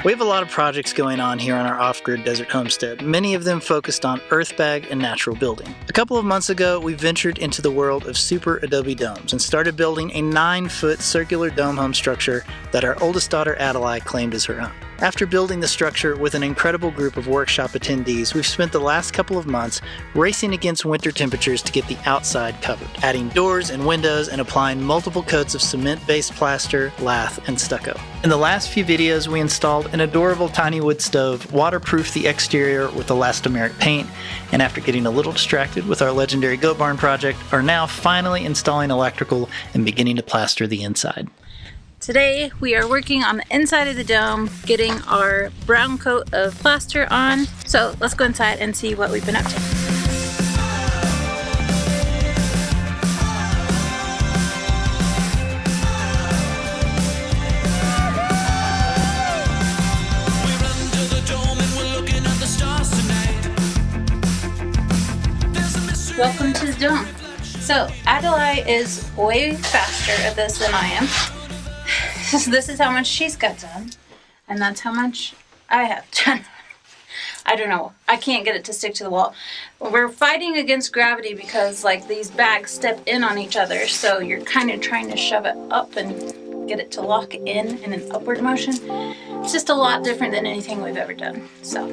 We have a lot of projects going on here on our off-grid desert homestead, many of them focused on earthbag and natural building. A couple of months ago, we ventured into the world of Superadobe domes and started building a 9-foot circular dome home structure that our oldest daughter Adelaide claimed as her own. After building the structure with an incredible group of workshop attendees, we've spent the last couple of months racing against winter temperatures to get the outside covered, adding doors and windows and applying multiple coats of cement-based plaster, lath, and stucco. In the last few videos, we installed an adorable tiny wood stove, waterproofed the exterior with elastomeric paint, and after getting a little distracted with our legendary goat barn project, are now finally installing electrical and beginning to plaster the inside. Today we are working on the inside of the dome, getting our brown coat of plaster on. So let's go inside and see what we've been up to. Welcome to the dome. So Adelaide is way faster at this than I am. This is how much she's got done, and that's how much I have done. I don't know. I can't get it to stick to the wall. We're fighting against gravity because like these bags step in on each other, so you're kind of trying to shove it up and get it to lock in an upward motion. It's just a lot different than anything we've ever done. So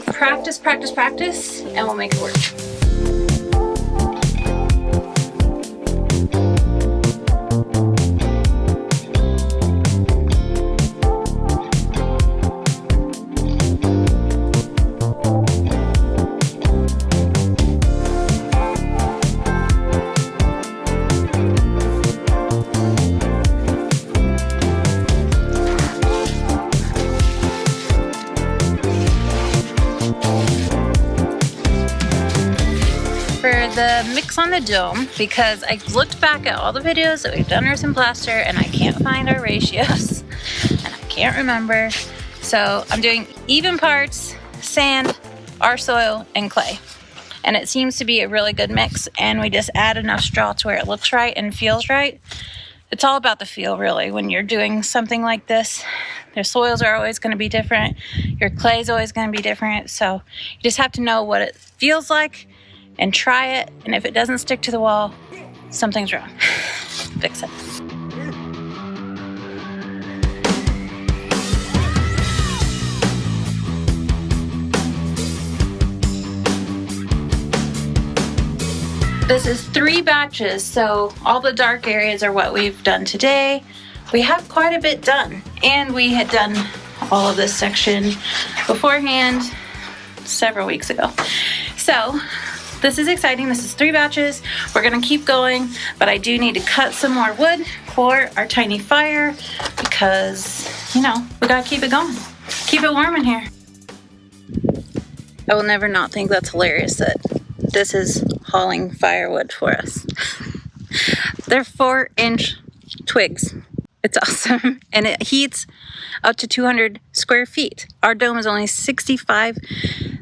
practice, practice, practice, and we'll make it work. The mix on the dome, because I looked back at all the videos that we've done earth and plaster and I can't find our ratios and I can't remember, so I'm doing even parts sand, our soil, and clay, and it seems to be a really good mix, and we just add enough straw to where it looks right and feels right. It's all about the feel, really, when you're doing something like this. Their soils are always going to be different, your clay is always going to be different, so you just have to know what it feels like and try it, and if it doesn't stick to the wall, something's wrong. Fix it. This is 3 batches, so all the dark areas are what we've done today. We have quite a bit done, and we had done all of this section beforehand several weeks ago. So this is exciting. This is 3 batches. We're gonna keep going, but I do need to cut some more wood for our tiny fire because, you know, we gotta keep it going. Keep it warm in here. I will never not think that's hilarious that this is hauling firewood for us. They're 4-inch twigs. It's awesome. And it heats up to 200 square feet. Our dome is only 65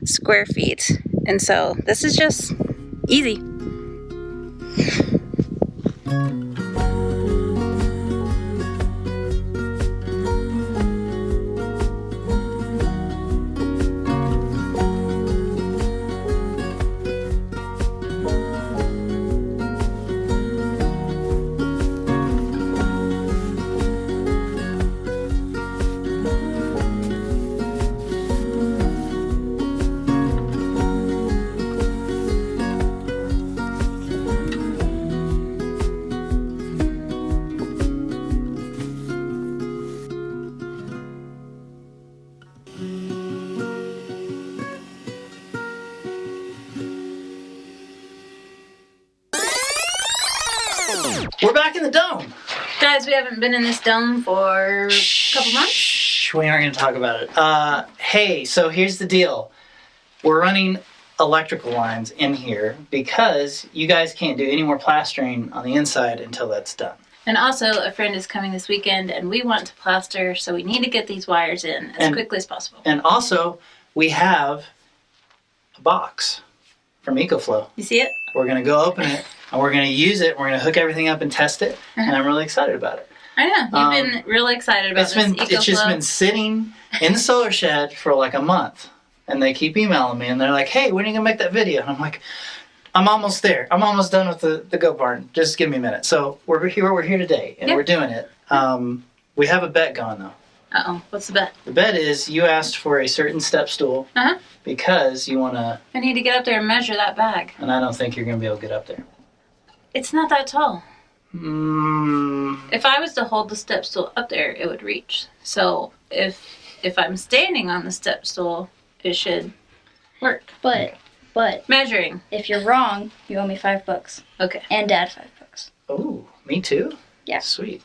square feet. And so this is just easy. We're back in the dome. Guys, we haven't been in this dome for a couple months. Shh, we aren't going to talk about it. Hey, so here's the deal. We're running electrical lines in here because you guys can't do any more plastering on the inside until that's done. And also, a friend is coming this weekend and we want to plaster, so we need to get these wires in as quickly as possible. And also, we have a box from Ecoflow. You see it? We're going to go open it and we're going to use it. We're going to hook everything up and test it. And I'm really excited about it. I know. You've been really excited about It's just been sitting in the solar shed for like a month. And they keep emailing me, and they're like, hey, when are you going to make that video? And I'm like, I'm almost there. I'm almost done with the goat barn. Just give me a minute. So we're here today, and we're doing it. We have a bet going, though. Uh-oh. What's the bet? The bet is you asked for a certain step stool because you want to... I need to get up there and measure that bag. And I don't think you're going to be able to get up there. It's not that tall. If I was to hold the step stool up there, it would reach. So if I'm standing on the step stool, it should work. But measuring. if you're wrong, you owe me $5. Okay. And Dad $5. Oh, me too? Yeah. Sweet.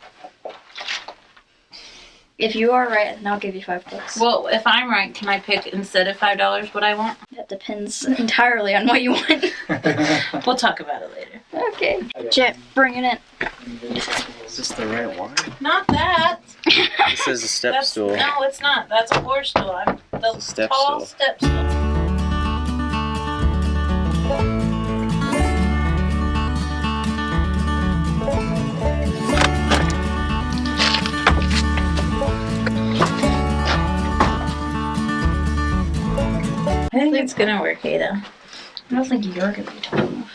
If you are right, then I'll give you $5. Well, if I'm right, can I pick instead of $5 what I want? That depends entirely on what you want. We'll talk about it later. Okay. Jet, bring it in. Is this the right one? Not that. It says a step stool. No, it's not. That's a floor stool. I'm the Step tall stool. step stool. I think it's gonna work, Ada. I don't think you're going to be tall enough.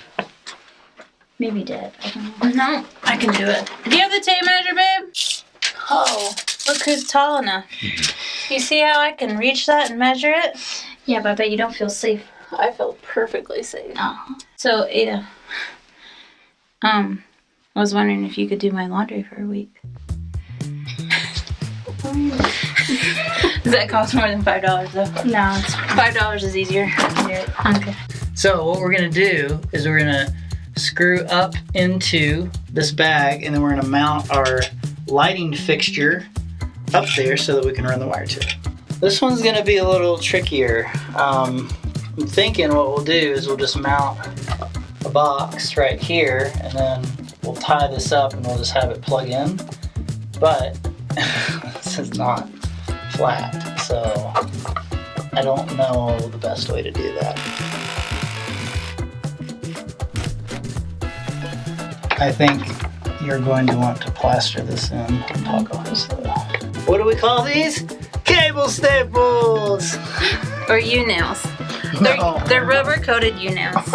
Maybe Dad. I don't know. No, I can do it. Do you have the tape measure, babe? Oh, look who's tall enough. You see how I can reach that and measure it? Yeah, but I bet you don't feel safe. I feel perfectly safe. Oh. So, Ada, I was wondering if you could do my laundry for a week. Does that cost more than $5 though? No, it's $5 is easier. Okay. So what we're going to do is we're going to screw up into this bag, and then we're going to mount our lighting fixture up there so that we can run the wire to it. This one's going to be a little trickier. I'm thinking what we'll do is we'll just mount a box right here, and then we'll tie this up and we'll just have it plug in. But this is not flat, so I don't know the best way to do that. I think you're going to want to plaster this in on top of this though. What do we call these? Cable staples! Or U-nails. No. They're rubber coated U-nails.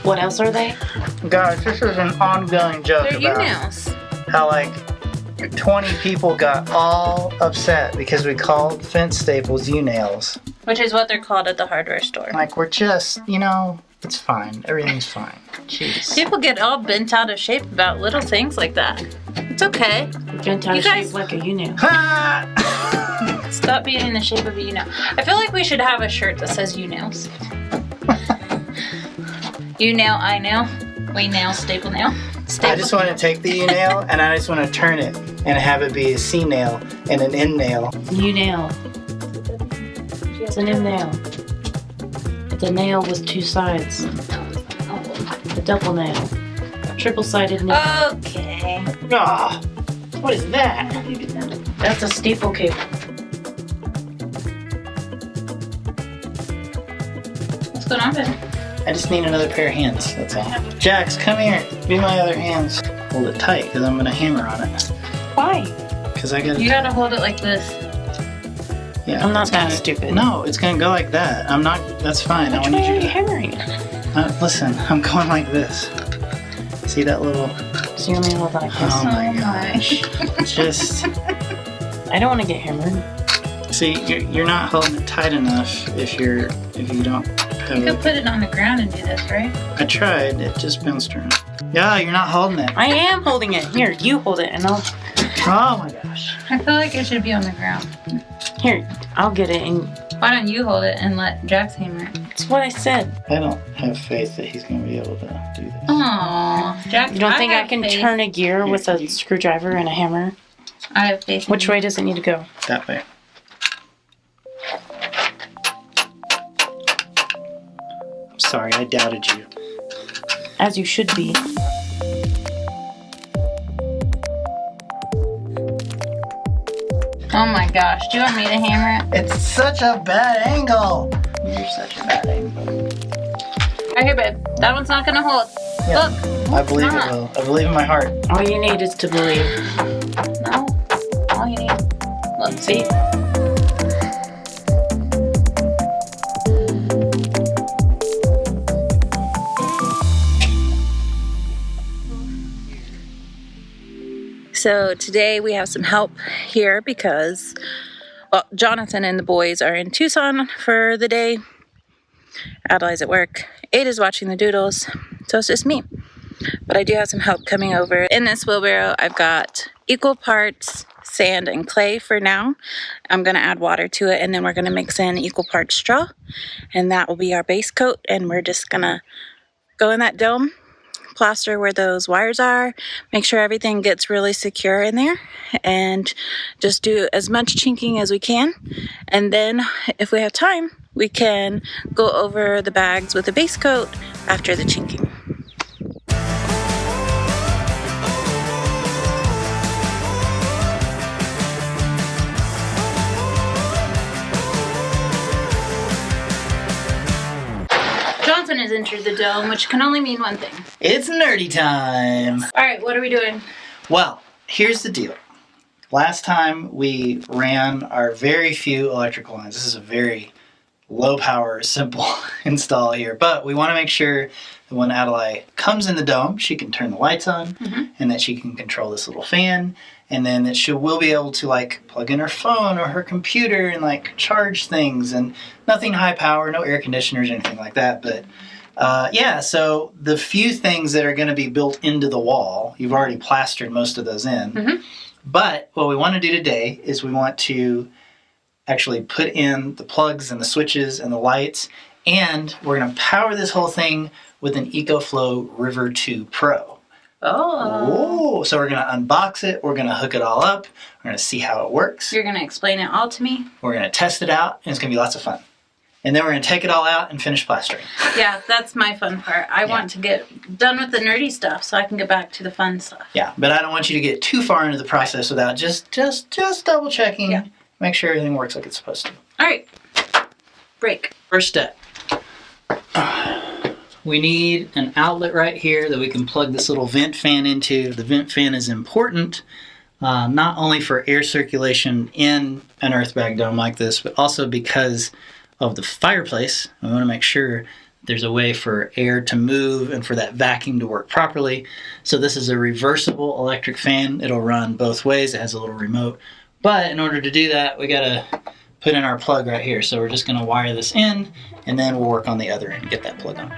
What else are they? Guys, this is an ongoing joke They're about U-nails. how like 20 people got all upset because we called fence staples U-nails. Which is what they're called at the hardware store. Like we're just, it's fine. Everything's fine. Jeez. People get all bent out of shape about little things like that. It's okay. Bent out You of guys- shape like a U-nail. Stop being in the shape of a U-nail. I feel like we should have a shirt that says U-nails. U-nail, I nail. We nail, staple nail. I just want to take the U-nail and I just want to turn it and have it be a C-nail and an N-nail. U-nail. It's an M-nail. It's a nail with two sides. A double nail. Triple-sided nail. Okay. Ah, what is that? That's a staple cable. What's going on, babe? I just need another pair of hands, that's all. Jax, come here. Be my other hands. Hold it tight because I'm going to hammer on it. Why? Because I got You gotta hold it like this. Yeah, I'm not it's that gonna- stupid. No, it's going to go like that. I'm not, that's fine. I Which want way are you you to. hammering it? Listen, I'm going like this. See that little. So you want me to hold it like this? Oh my Oh my. gosh. Just. I don't want to get hammered. See, you're not holding it tight enough if you don't have You could it. put it on the ground and do this, right? I tried, it just bounced around. Yeah, you're not holding it. I am holding it. Here, you hold it, and I'll. Oh my gosh. I feel like it should be on the ground. Here, I'll get it, and Why don't you hold it and let Jax hammer it? it's what I said. I don't have faith that he's going to be able to do this. Aww. Jax, You don't think I have can faith. turn a gear with a screwdriver and a hammer? I have faith in Which you. way does it need to go? That way. I'm sorry, I doubted you. As you should be. Oh my gosh. Do you want me to hammer it? It's such a bad angle. You're such a bad angle. Right here, babe. That one's not gonna hold. Yeah, Look, I believe not. it will. I believe in my heart. All you need is to believe. No. All you need. Look, See? So today we have some help here because, well, Jonathan and the boys are in Tucson for the day. Adelaide's at work. Ada's watching the doodles. So it's just me. But I do have some help coming over. In this wheelbarrow, I've got equal parts sand and clay for now. I'm going to add water to it, and then we're going to mix in equal parts straw. And that will be our base coat. And we're just going to go in that dome, plaster where those wires are, make sure everything gets really secure in there, and just do as much chinking as we can. And then if we have time, we can go over the bags with the base coat after the chinking. Jonathan has entered the dome, which can only mean one thing. It's nerdy time. All right, what are we doing? Well, here's the deal. Last time we ran our very few electrical lines. This is a very low power, simple install here, but we want to make sure that when Adelaide comes in the dome, she can turn the lights on, and that she can control this little fan, and then that she will be able to like plug in her phone or her computer and like charge things, and nothing high power, no air conditioners or anything like that. But yeah, so the few things that are going to be built into the wall, you've already plastered most of those in. But what we want to do today is we want to actually put in the plugs and the switches and the lights, and we're going to power this whole thing with an Ecoflow River 2 Pro. Oh. So we're going to unbox it, we're going to hook it all up, we're going to see how it works. You're going to explain it all to me? We're going to test it out, and it's going to be lots of fun. And then we're going to take it all out and finish plastering. Yeah, that's my fun part. I want to get done with the nerdy stuff so I can get back to the fun stuff. Yeah, but I don't want you to get too far into the process without just double checking. Yeah. Make sure everything works like it's supposed to. All right, break. First step. We need an outlet right here that we can plug this little vent fan into. The vent fan is important, not only for air circulation in an earthbag dome like this, but also because of the fireplace. We want to make sure there's a way for air to move and for that vacuum to work properly. So this is a reversible electric fan. It'll run both ways. It has a little remote. But in order to do that, we got to put in our plug right here. So we're just going to wire this in, and then we'll work on the other end, get that plug on.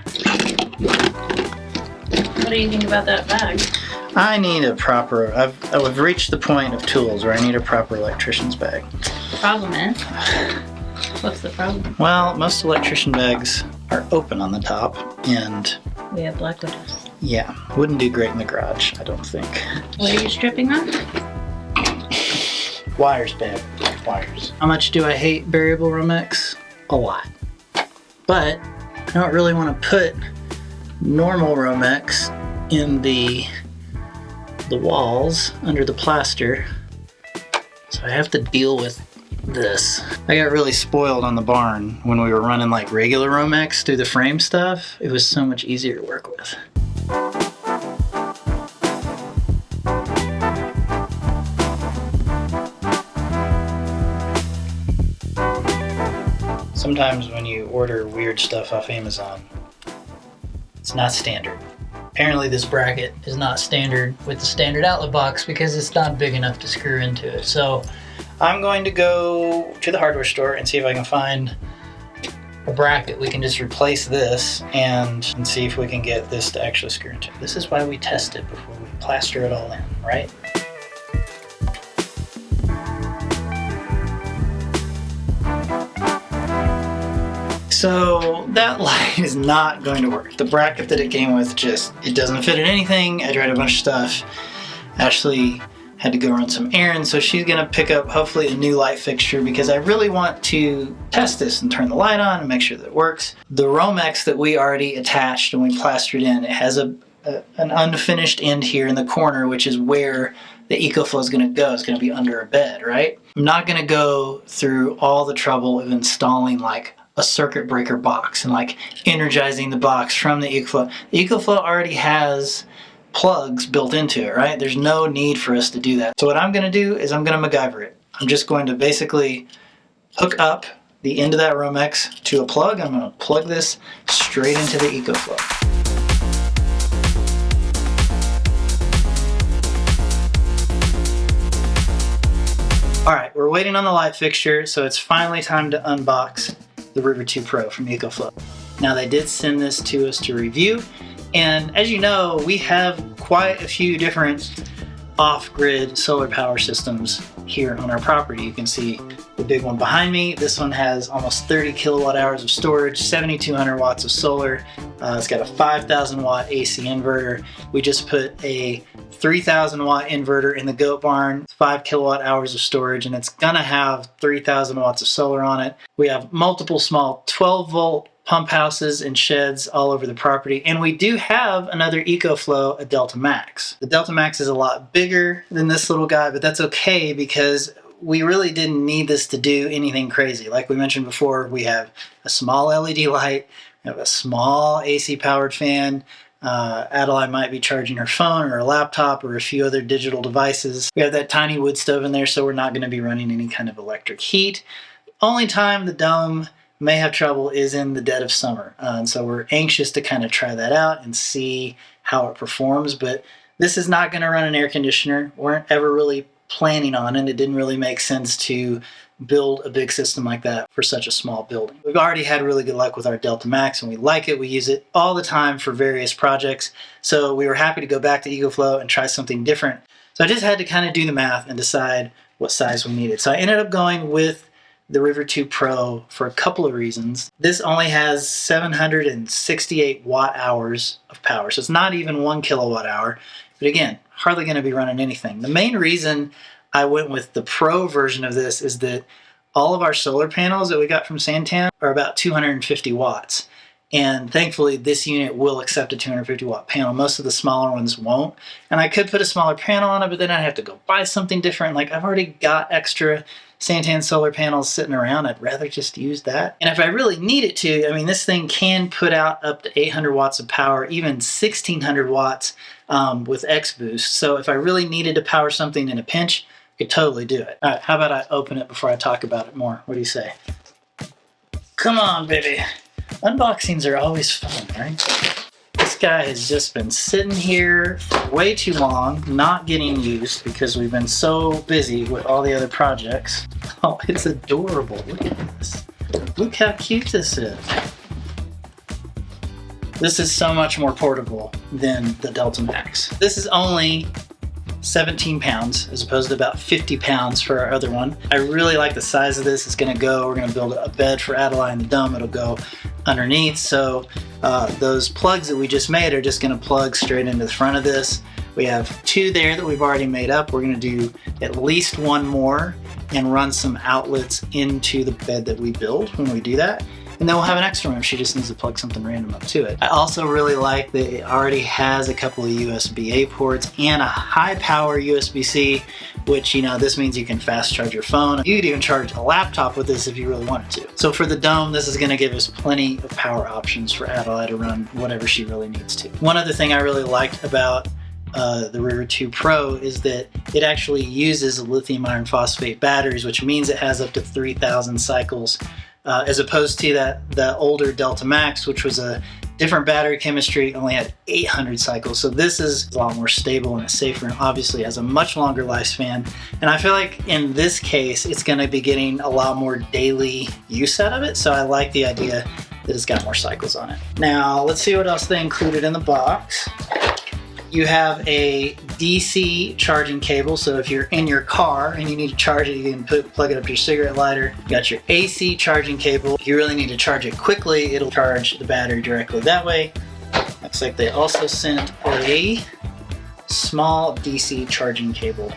What do you think about that bag? I need a proper, I've reached the point of tools where I need a proper electrician's bag. Problem is? What's the problem? Well, most electrician bags are open on the top, and We have black widows. yeah, wouldn't do great in the garage, I don't think. What are you stripping on? Wires, babe. Wires. How much do I hate variable Romex? A lot. But I don't really want to put normal Romex in the walls under the plaster. So I have to deal with this. I got really spoiled on the barn when we were running like regular Romex through the frame stuff. It was so much easier to work with. Sometimes when you order weird stuff off Amazon, it's not standard. Apparently this bracket is not standard with the standard outlet box because it's not big enough to screw into it. So I'm going to go to the hardware store and see if I can find a bracket. We can just replace this and see if we can get this to actually screw into it. This is why we test it before we plaster it all in, right? So that light is not going to work. The bracket that it came with it doesn't fit in anything. I tried a bunch of stuff. Ashley had to go run some errands, so she's gonna pick up hopefully a new light fixture because I really want to test this and turn the light on and make sure that it works. The Romex that we already attached and we plastered in, it has an unfinished end here in the corner, which is where the Ecoflow is gonna go. It's gonna be under a bed, right? I'm not gonna go through all the trouble of installing like a circuit breaker box and like energizing the box from the Ecoflow. The Ecoflow already has plugs built into it, right? There's no need for us to do that. So what I'm gonna do is I'm gonna MacGyver it. I'm just going to basically hook up the end of that Romex to a plug. I'm gonna plug this straight into the Ecoflow. All right, we're waiting on the light fixture, so it's finally time to unbox the River 2 Pro from Ecoflow. Now they did send this to us to review, and as you know, we have quite a few different off-grid solar power systems here on our property. You can see the big one behind me. This one has almost 30 kilowatt hours of storage, 7,200 watts of solar. It's got a 5,000 watt AC inverter. We just put a 3,000 watt inverter in the goat barn, 5 kilowatt hours of storage, and it's gonna have 3,000 watts of solar on it. We have multiple small 12 volt pump houses and sheds all over the property, and we do have another Ecoflow, a Delta Max. The Delta Max is a lot bigger than this little guy, but that's okay because we really didn't need this to do anything crazy. Like we mentioned before, we have a small LED light, we have a small AC powered fan. Adeline might be charging her phone or a laptop or a few other digital devices. We have that tiny wood stove in there, so we're not going to be running any kind of electric heat. Only time the dome may have trouble is in the dead of summer. And so we're anxious to kind of try that out and see how it performs. But this is not going to run an air conditioner. We weren't ever really planning on it. It didn't really make sense to build a big system like that for such a small building. We've already had really good luck with our Delta Max and we like it. We use it all the time for various projects. So we were happy to go back to Ecoflow and try something different. So I just had to kind of do the math and decide what size we needed. So I ended up going with the River 2 Pro for a couple of reasons. This only has 768 watt hours of power. So it's not even 1 kilowatt hour. But again, hardly going to be running anything. The main reason I went with the Pro version of this is that all of our solar panels that we got from Santan are about 250 watts. And thankfully, this unit will accept a 250 watt panel. Most of the smaller ones won't. And I could put a smaller panel on it, but then I'd have to go buy something different. Like I've already got extra Santan solar panels sitting around. I'd rather just use that. And if I really needed to, I mean, this thing can put out up to 800 watts of power, even 1600 watts with X Boost. So if I really needed to power something in a pinch, I could totally do it. All right, how about I open it before I talk about it more? What do you say? Come on, baby. Unboxings are always fun, right? This guy has just been sitting here for way too long, not getting used because we've been so busy with all the other projects. Oh, it's adorable. Look at this. Look how cute this is. This is so much more portable than the Delta Max. This is only 17 pounds as opposed to about 50 pounds for our other one. I really like the size of this. It's gonna go, we're gonna build a bed for Adeline in the dome. It'll go underneath. So those plugs that we just made are just gonna plug straight into the front of this. We have 2 there that we've already made up. We're gonna do at least 1 more and run some outlets into the bed that we build when we do that. And then we'll have an extra one if she just needs to plug something random up to it. I also really like that it already has a couple of USB-A ports and a high power USB-C, which, you know, this means you can fast charge your phone. You could even charge a laptop with this if you really wanted to. So for the dome, this is gonna give us plenty of power options for Adelaide to run whatever she really needs to. One other thing I really liked about the River 2 Pro is that it actually uses lithium iron phosphate batteries, which means it has up to 3,000 cycles. As opposed to the older Delta Max, which was a different battery chemistry, only had 800 cycles. So this is a lot more stable and it's safer and obviously has a much longer lifespan. And I feel like in this case, it's gonna be getting a lot more daily use out of it. So I like the idea that it's got more cycles on it. Now, let's see what else they included in the box. You have a DC charging cable, so if you're in your car and you need to charge it, you can plug it up to your cigarette lighter. You got your AC charging cable. If you really need to charge it quickly, it'll charge the battery directly that way. Looks like they also sent a small DC charging cable.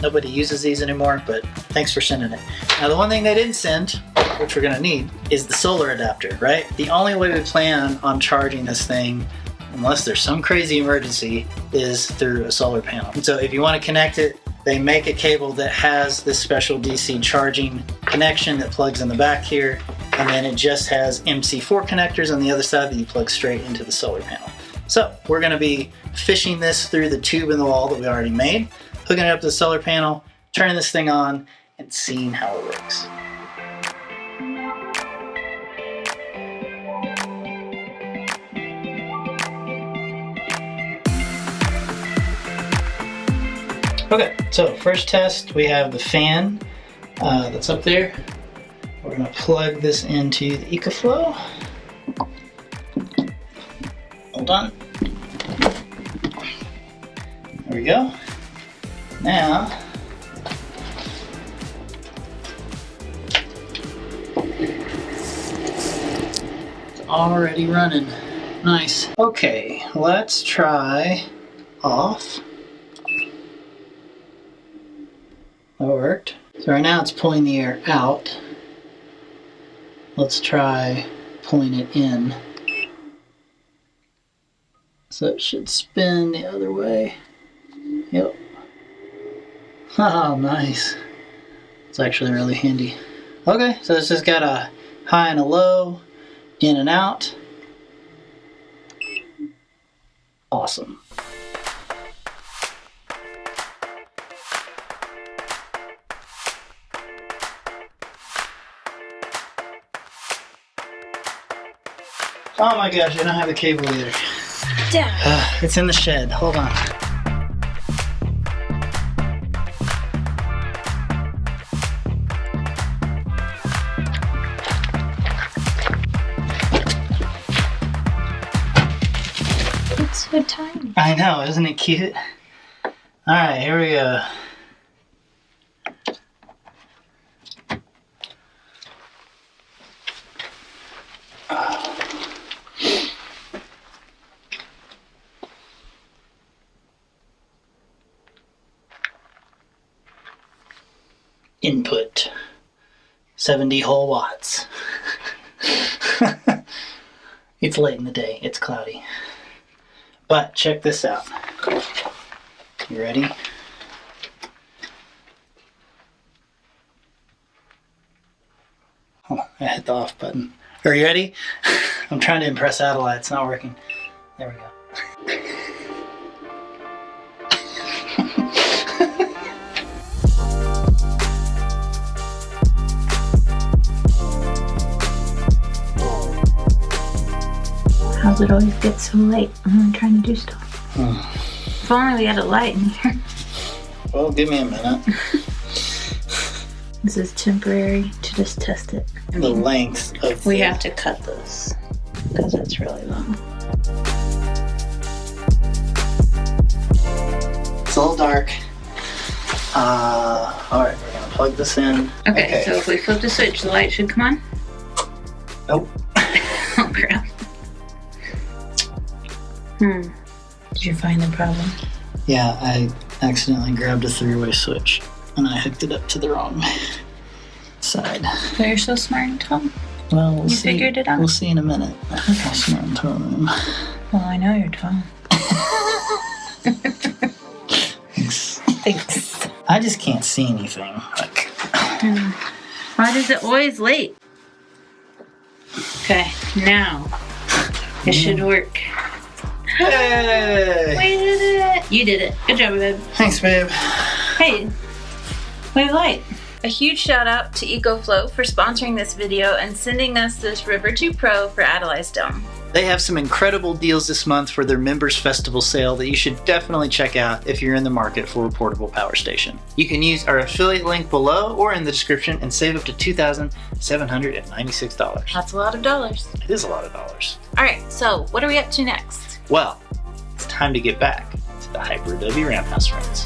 Nobody uses these anymore, but thanks for sending it. Now the one thing they didn't send, which we're gonna need, is the solar adapter, right? The only way we plan on charging this thing, unless there's some crazy emergency, is through a solar panel. And so if you want to connect it, they make a cable that has this special DC charging connection that plugs in the back here. And then it just has MC4 connectors on the other side that you plug straight into the solar panel. So we're going to be fishing this through the tube in the wall that we already made, hooking it up to the solar panel, turning this thing on, and seeing how it works. Okay, so first test, we have the fan that's up there. We're gonna plug this into the Ecoflow. Hold on. There we go. Now, it's already running. Nice. Okay, let's try off. That worked. So right now it's pulling the air out. Let's try pulling it in. So it should spin the other way. Yep. Oh, nice. It's actually really handy. Okay, so this has got a high and a low, in and out. Awesome. Oh my gosh, I don't have the cable either. Damn. It's in the shed. Hold on. It's so tiny. I know, isn't it cute? Alright, here we go. Input 70 whole watts. It's late in the day, it's cloudy. But check this out. You ready? Oh, I hit the off button. Are you ready? I'm trying to impress Adelaide, it's not working. There we go. How's it always get so late when I'm trying to do stuff? If only we had a light in here. Well, give me a minute. This is temporary to just test it. The length of We have to cut this because it's really long. It's a little dark. Alright, we're gonna plug this in. Okay, so if we flip the switch, the light should come on? Nope. Oh crap. Did you find the problem? Yeah, I accidentally grabbed a three-way switch and I hooked it up to the wrong side. But you're so smart, Tom. Well, we'll You see. figured it out? We'll see in a minute. How smart Tom. Well, I know you're Tom. Thanks. Thanks. I just can't see anything. Like, Why is it always late? Okay, now it should work. hey! We did it! You did it. Good job, babe. Thanks, babe. Hey, we have light. A huge shout out to Ecoflow for sponsoring this video and sending us this River 2 Pro for Adelaide's Dome. They have some incredible deals this month for their Members Festival sale that you should definitely check out if you're in the market for a portable power station. You can use our affiliate link below or in the description and save up to $2,796. That's a lot of dollars. It is a lot of dollars. Alright, so what are we up to next? Well, it's time to get back to the HyperAdobe Ramp House friends.